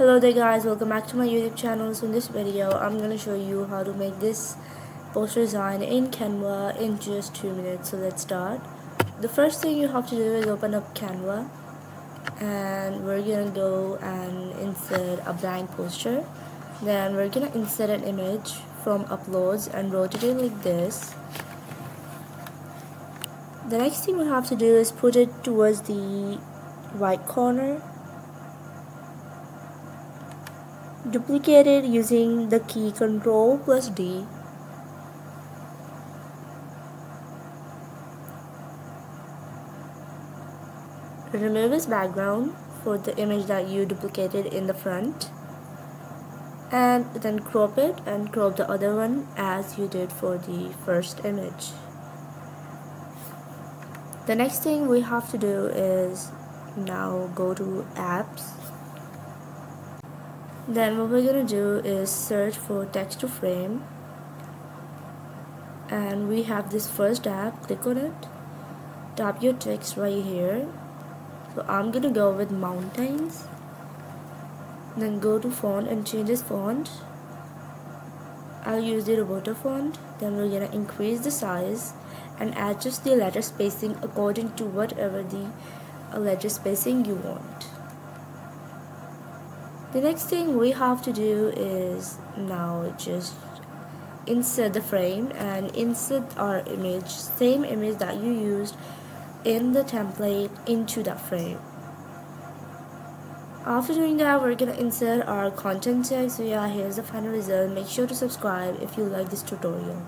Hello there guys, welcome back to my YouTube channel. So in this video I'm going to show you how to make this poster design in Canva in just 2 minutes. So let's start. The first thing you have to do is open up Canva, and we're going to go and insert a blank poster. Then we're going to insert an image from uploads and rotate it like this. The next thing we have to do is put it towards the right corner. Duplicate it using the key Ctrl+D. Remove its background for the image that you duplicated in the front, and then crop it and crop the other one as you did for the first image. The next thing we have to do is now go to apps. Then what we're going to do is search for text to frame, and we have this first app. Click on it, tap your text right here. So I'm gonna go with mountains. Then go to font and change this font. I'll use the Roboto font. Then we're gonna increase the size and adjust the letter spacing according to whatever the letter spacing you want. The next thing we have to do is now just insert the frame and insert our image, same image that you used in the template, into that frame. After doing that, we're gonna insert our content text. So yeah, here's the final result. Make sure to subscribe if you like this tutorial.